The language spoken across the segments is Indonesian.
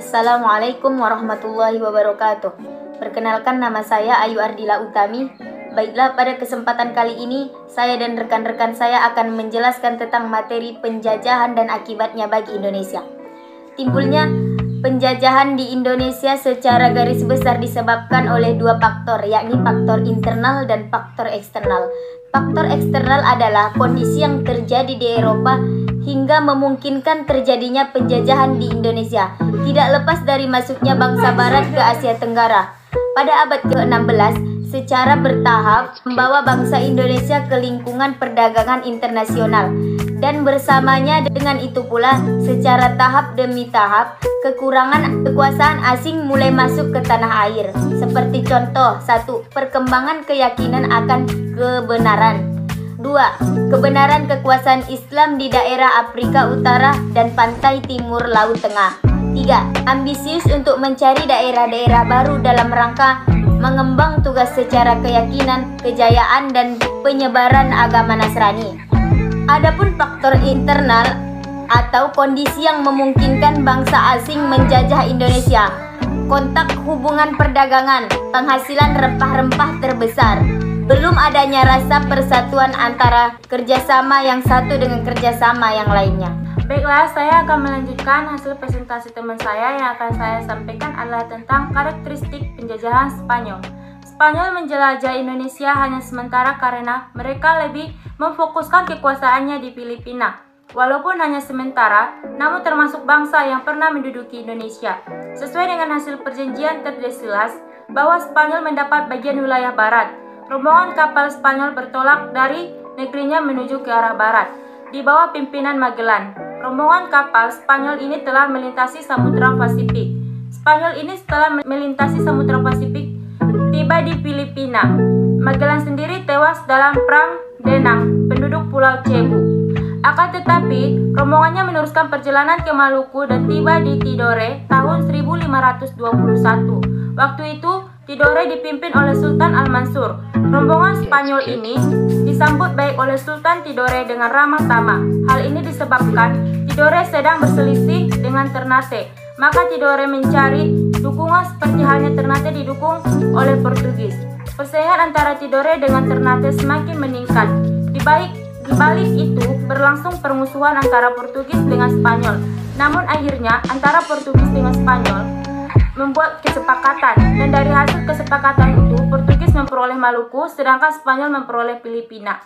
Assalamualaikum warahmatullahi wabarakatuh. Perkenalkan, nama saya Ayu Ardila Utami. Baiklah, pada kesempatan kali ini saya dan rekan-rekan saya akan menjelaskan tentang materi penjajahan dan akibatnya bagi Indonesia. Timbulnya penjajahan di Indonesia secara garis besar disebabkan oleh dua faktor, yakni faktor internal dan faktor eksternal. Faktor eksternal adalah kondisi yang terjadi di Eropa hingga memungkinkan terjadinya penjajahan di Indonesia, tidak lepas dari masuknya bangsa Barat ke Asia Tenggara. Pada abad ke-16, secara bertahap membawa bangsa Indonesia ke lingkungan perdagangan internasional. Dan bersamanya dengan itu pula, secara tahap demi tahap, kekuasaan asing mulai masuk ke tanah air. Seperti contoh, 1. Perkembangan keyakinan akan kebenaran. 2. Kebenaran kekuasaan Islam di daerah Afrika Utara dan pantai timur Laut Tengah. 3. Ambisius untuk mencari daerah-daerah baru dalam rangka mengembang tugas secara keyakinan, kejayaan, dan penyebaran agama Nasrani. Adapun faktor internal atau kondisi yang memungkinkan bangsa asing menjajah Indonesia, kontak hubungan perdagangan, penghasilan rempah-rempah terbesar, belum adanya rasa persatuan antara kerjasama yang satu dengan kerjasama yang lainnya. Baiklah, saya akan melanjutkan hasil presentasi teman saya. Yang akan saya sampaikan adalah tentang karakteristik penjajahan Spanyol. Spanyol menjelajah Indonesia hanya sementara karena mereka lebih memfokuskan kekuasaannya di Filipina. Walaupun hanya sementara, namun termasuk bangsa yang pernah menduduki Indonesia. Sesuai dengan hasil perjanjian tertulis jelas bahwa Spanyol mendapat bagian wilayah barat. Rombongan kapal Spanyol bertolak dari negerinya menuju ke arah barat, di bawah pimpinan Magellan. Rombongan kapal Spanyol ini telah melintasi Samudra Pasifik. Spanyol ini setelah melintasi Samudra Pasifik, tiba di Filipina. Magellan sendiri tewas dalam Perang Denang, penduduk Pulau Cebu. Akan tetapi, rombongannya meneruskan perjalanan ke Maluku dan tiba di Tidore tahun 1521. Waktu itu, Tidore dipimpin oleh Sultan Al-Mansur. Rombongan Spanyol ini disambut baik oleh Sultan Tidore dengan ramah tamah. Hal ini disebabkan Tidore sedang berselisih dengan Ternate. Maka Tidore mencari dukungan seperti halnya Ternate didukung oleh Portugis. Persaingan antara Tidore dengan Ternate semakin meningkat. Di balik itu berlangsung permusuhan antara Portugis dengan Spanyol. Namun akhirnya antara Portugis dengan Spanyol membuat kesepakatan, dan dari hasil kesepakatan itu Portugis memperoleh Maluku sedangkan Spanyol memperoleh Filipina.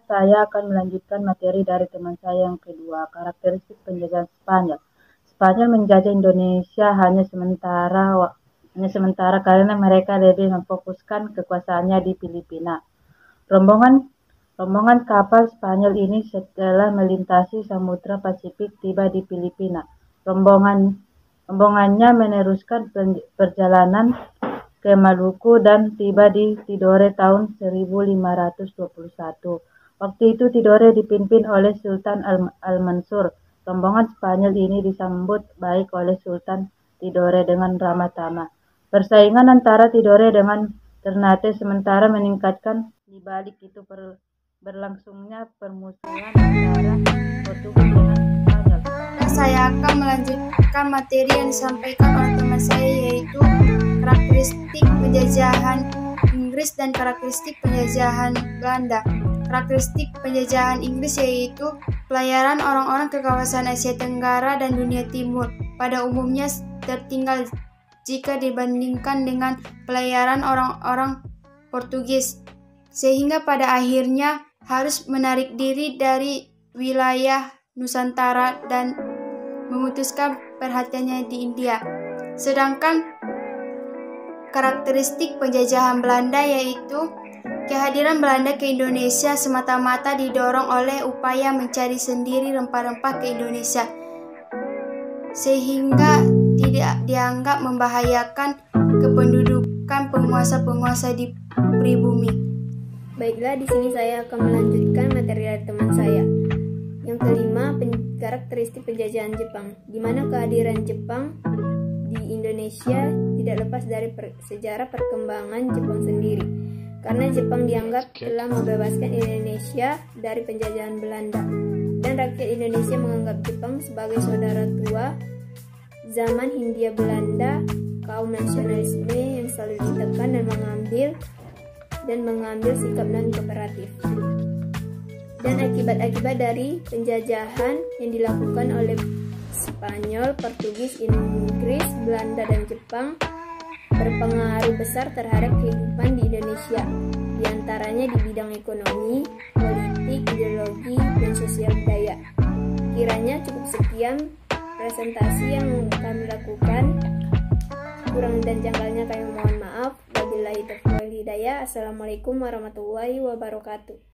Saya akan melanjutkan materi dari teman saya yang kedua, karakteristik penjajahan Spanyol. Spanyol menjajah Indonesia hanya sementara karena mereka lebih memfokuskan kekuasaannya di Filipina. Rombongan kapal Spanyol ini setelah melintasi Samudra Pasifik tiba di Filipina. Rombongannya meneruskan perjalanan ke Maluku dan tiba di Tidore tahun 1521. Waktu itu Tidore dipimpin oleh Sultan Al-Mansur. Rombongan Spanyol ini disambut baik oleh Sultan Tidore dengan ramah tamah. Persaingan antara Tidore dengan Ternate sementara meningkatkan. Di balik itu berlangsungnya permusuhan antara Portugis dengan Spanyol. Saya akan melanjutkan materi yang disampaikan oleh teman saya, yaitu karakteristik penjajahan Inggris dan karakteristik penjajahan Belanda. Karakteristik penjajahan Inggris yaitu pelayaran orang-orang ke kawasan Asia Tenggara dan dunia Timur pada umumnya tertinggal jika dibandingkan dengan pelayaran orang-orang Portugis, sehingga pada akhirnya harus menarik diri dari wilayah Nusantara dan memutuskan perhatiannya di India. Sedangkan karakteristik penjajahan Belanda yaitu kehadiran Belanda ke Indonesia semata-mata didorong oleh upaya mencari sendiri rempah-rempah ke Indonesia, sehingga tidak dianggap membahayakan kependudukan penguasa-penguasa di pribumi. Baiklah, di sini saya akan melanjutkan materi dari teman saya. Yang kelima, karakteristik penjajahan Jepang, di mana kehadiran Jepang di Indonesia tidak lepas dari sejarah perkembangan Jepang sendiri. Karena Jepang dianggap telah membebaskan Indonesia dari penjajahan Belanda, dan rakyat Indonesia menganggap Jepang sebagai saudara tua zaman Hindia Belanda, kaum nasionalisme yang selalu ditekan dan mengambil sikap non-kooperatif. Dan akibat-akibat dari penjajahan yang dilakukan oleh Spanyol, Portugis, Inggris, Belanda, dan Jepang berpengaruh besar terhadap kehidupan di Indonesia, diantaranya di bidang ekonomi, politik, ideologi, dan sosial budaya. Kiranya cukup sekian presentasi yang kami lakukan. Kurang dan janggalnya kami mohon maaf. Wabillahi taufiq wal hidayah. Assalamualaikum warahmatullahi wabarakatuh.